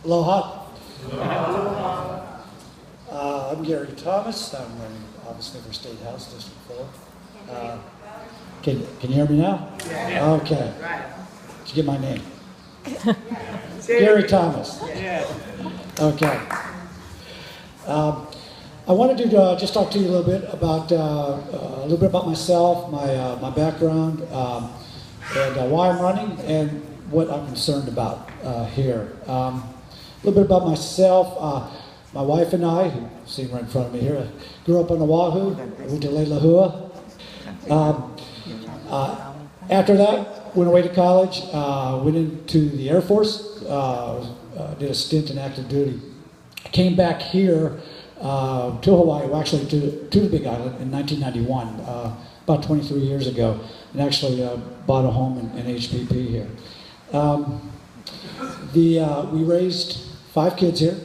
Aloha. I'm Gary Thomas. I'm running obviously for State House District 4. Can you hear me now? Yeah. Okay. Right. Did you get my name? Gary Thomas. Yeah. Okay. I wanted to just talk to you a little bit about myself, my background, and why I'm running, and what I'm concerned about here. A little bit about myself. My wife and I, who sitting right in front of me here, grew up on Oahu. I went to Leilahua. After that, went away to college, went into the Air Force, did a stint in active duty. Came back here to Hawaii, well, actually to the Big Island in 1991, about 23 years ago, and actually bought a home in HPP here. We raised 5 kids here,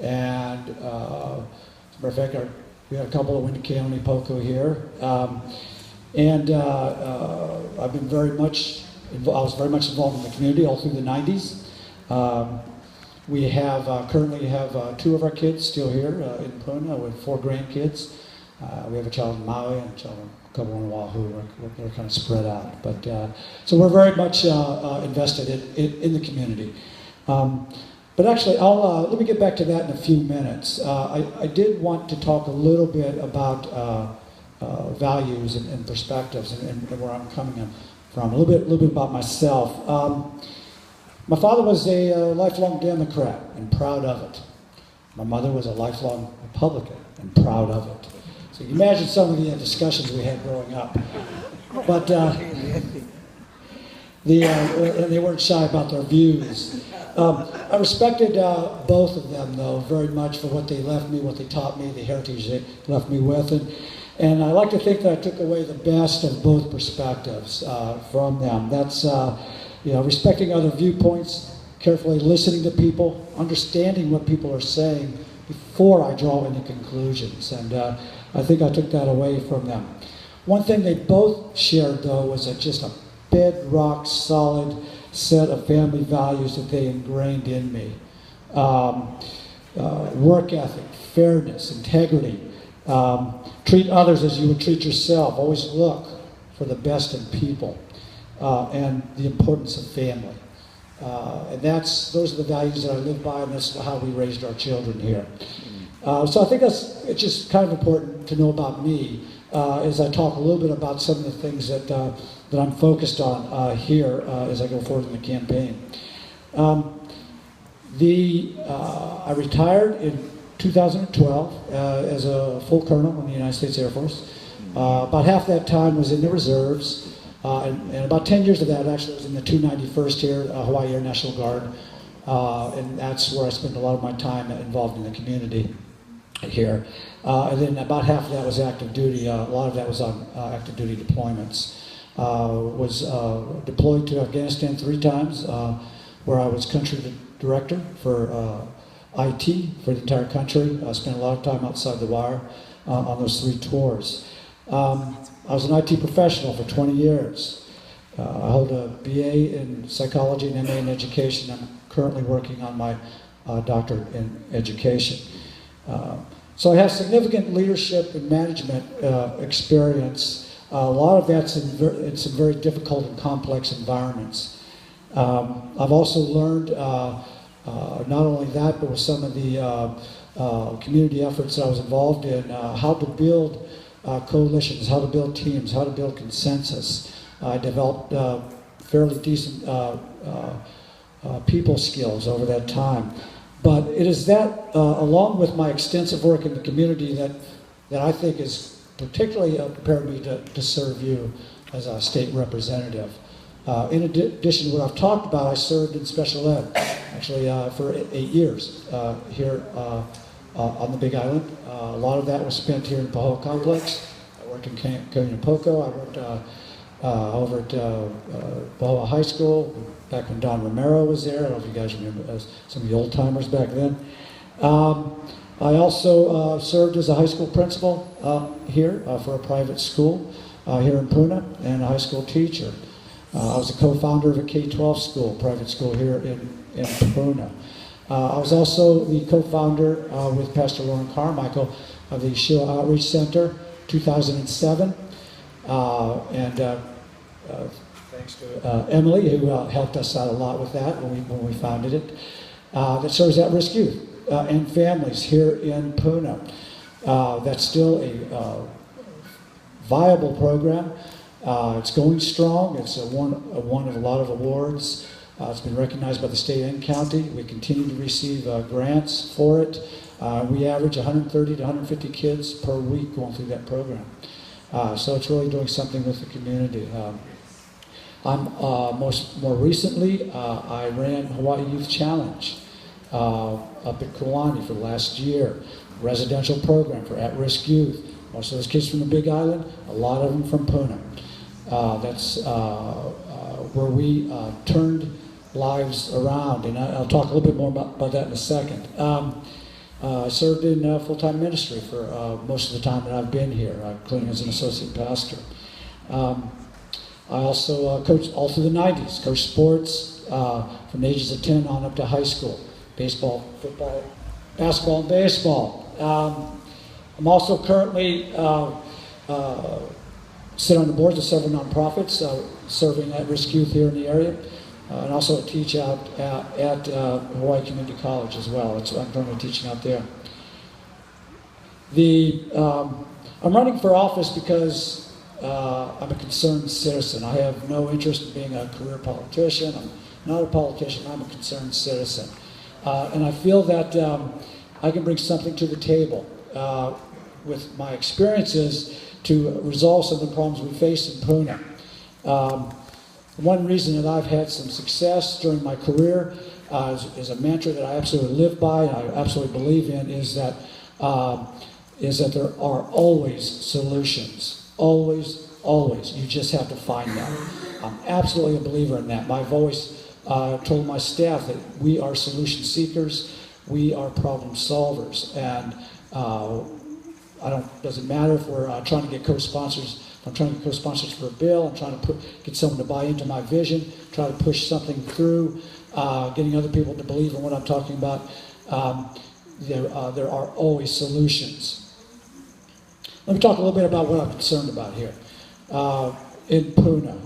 and as a matter of fact, we had a couple of Windakea Poco here, and I've been I was very much involved in the community all through the 90s. We currently have 2 of our kids still here in Puna with 4 grandkids. We have a child in Maui and a couple in Oahu. We're kind of spread out, but so we're very much invested in the community. But actually, let me get back to that in a few minutes. I did want to talk a little bit about values and perspectives and where I'm coming from. A little bit about myself. My father was a lifelong Democrat and proud of it. My mother was a lifelong Republican and proud of it. So you can imagine some of the discussions we had growing up. But and they weren't shy about their views. I respected both of them, though, very much for what they left me, what they taught me, the heritage they left me with. And I like to think that I took away the best of both perspectives from them. That's respecting other viewpoints, carefully listening to people, understanding what people are saying before I draw any conclusions. And I think I took that away from them. One thing they both shared, though, was just a bedrock solid set of family values that they ingrained in me. Work ethic, fairness, integrity. Treat others as you would treat yourself. Always look for the best in people. And the importance of family. And those are the values that I live by, and that's how we raised our children here. So I think it's just kind of important to know about me as I talk a little bit about some of the things that I'm focused on here as I go forward in the campaign. I retired in 2012 as a full colonel in the United States Air Force. About half that time was in the reserves. And about 10 years of that actually was in the 291st here, Hawaii Air National Guard. And that's where I spent a lot of my time involved in the community here. And then about half of that was active duty. A lot of that was on active duty deployments. Was deployed to Afghanistan 3 times, where I was country director for IT for the entire country. I spent a lot of time outside the wire on those 3 tours. I was an IT professional for 20 years. I hold a BA in psychology and MA in education. I'm currently working on my doctorate in education. So I have significant leadership and management experience. A lot of that's in some very difficult and complex environments. I've also learned not only that, but with some of the community efforts that I was involved in, how to build coalitions, how to build teams, how to build consensus. I developed fairly decent people skills over that time. But it is that, along with my extensive work in the community, that I think is particularly prepared me to serve you as a state representative. In addition to what I've talked about, I served in special ed, actually for 8 years here on the Big Island. A lot of that was spent here in Pahoa Complex. I worked in Kauniu Poco. I worked over at Pahoa High School back when Don Romero was there. I don't know if you guys remember some of the old timers back then. I also served as a high school principal here for a private school here in Puna, and a high school teacher. I was a co-founder of a K-12 school, private school here in Puna. I was also the co-founder with Pastor Lauren Carmichael of the Shua Outreach Center, 2007. Thanks to Emily, who helped us out a lot with that when we founded it. That serves at-risk youth and families here in Puna. That's still a viable program. It's going strong. It's won a lot of awards. It's been recognized by the state and county. We continue to receive grants for it. We average 130 to 150 kids per week going through that program. So it's really doing something with the community. More recently, I ran Hawaii Youth Challenge up at Kauai for the last year. Residential program for at-risk youth. Most of those kids from the Big Island, a lot of them from Puna. That's where we turned lives around, and I'll talk a little bit more about that in a second. I served in full-time ministry for most of the time that I've been here, including as an associate pastor. I also coached all through the 90s, coached sports from the ages of 10 on up to high school, baseball, football, basketball, and baseball. I'm also currently sit on the boards of several nonprofits, serving at-risk youth here in the area, and also teach out at Hawaii Community College as well. I'm currently teaching out there. I'm running for office because I'm a concerned citizen. I have no interest in being a career politician. I'm not a politician. I'm a concerned citizen. And I feel that I can bring something to the table with my experiences to resolve some of the problems we face in Puna. One reason that I've had some success during my career is a mantra that I absolutely live by and I absolutely believe in is that there are always solutions. Always, always. You just have to find them. I'm absolutely a believer in that. I've always told my staff that we are solution seekers, we are problem solvers, and doesn't matter if we're trying to get co-sponsors. If I'm trying to get co-sponsors for a bill, I'm trying to get someone to buy into my vision, try to push something through, getting other people to believe in what I'm talking about. There are always solutions. Let me talk a little bit about what I'm concerned about here. In Puna,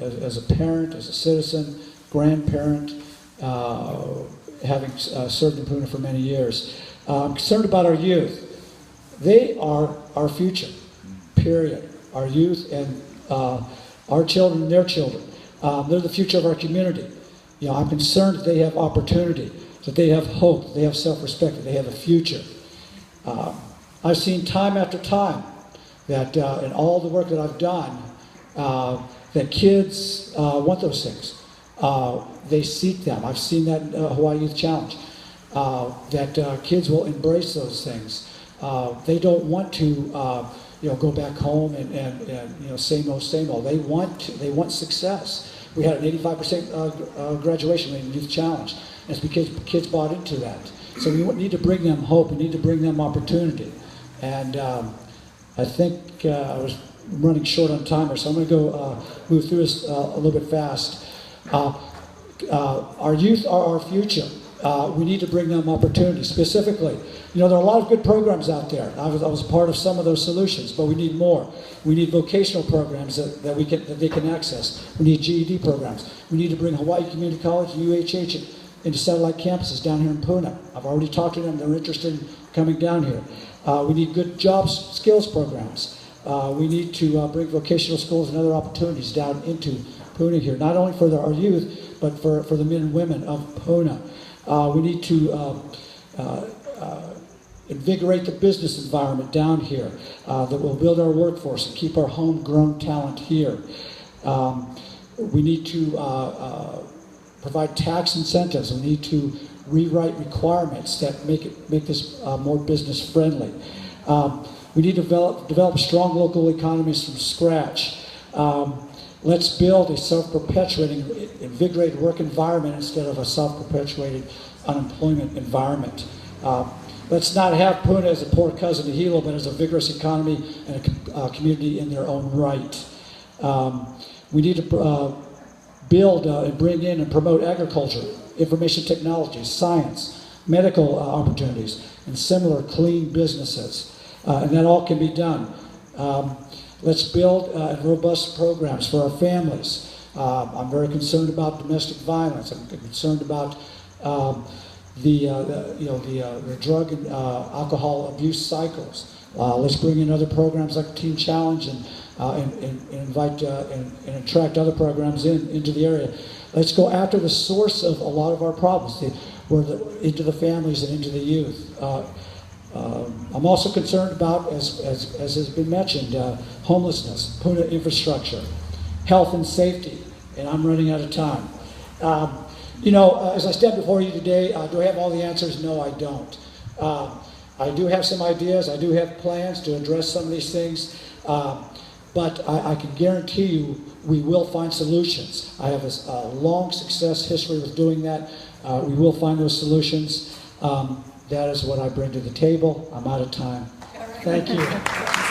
as a parent, as a citizen, grandparent, having served in Puna for many years, I'm concerned about our youth. They are our future, period. Our youth and our children and their children. They're the future of our community. You know, I'm concerned that they have opportunity, that they have hope, that they have self-respect, that they have a future. I've seen time after time that in all the work that I've done, that kids want those things. They seek them. I've seen that in Hawaii Youth Challenge, that kids will embrace those things. They don't want to go back home and same old. They want success. We had an 85% graduation rate in Youth Challenge. And it's because kids bought into that. So we need to bring them hope. We need to bring them opportunity. And I think I was running short on timer, so I'm going to go move through this a little bit fast. Our youth are our future. We need to bring them opportunity. Specifically, there are a lot of good programs out there. I was a part of some of those solutions, but we need more. We need vocational programs that they can access. We need GED programs. We need to bring Hawaii Community College and UHH into satellite campuses down here in Puna. I've already talked to them. They're interested in coming down here. We need good jobs, skills programs. We need to bring vocational schools and other opportunities down into Puna here, not only for our youth, but for the men and women of Puna. We need to invigorate the business environment down here that will build our workforce and keep our homegrown talent here. We need to provide tax incentives. We need to rewrite requirements that make this more business friendly. We need to develop strong local economies from scratch. Let's build a self-perpetuating, invigorated work environment instead of a self-perpetuated unemployment environment. Let's not have Puna as a poor cousin to Hilo, but as a vigorous economy and a community in their own right. We need to build and bring in and promote agriculture information technology, science, medical opportunities, and similar clean businesses. And that all can be done. Let's build robust programs for our families. I'm very concerned about domestic violence. I'm concerned about the drug and alcohol abuse cycles. Let's bring in other programs like Teen Challenge and invite and attract other programs into the area. Let's go after the source of a lot of our problems, into the families and into the youth. I'm also concerned about, as has been mentioned, homelessness, Puna infrastructure, health and safety, and I'm running out of time. As I stand before you today, do I have all the answers? No, I don't. I do have some ideas. I do have plans to address some of these things, but I can guarantee you we will find solutions. I have a long success history with doing that. We will find those solutions. That is what I bring to the table. I'm out of time. Thank you.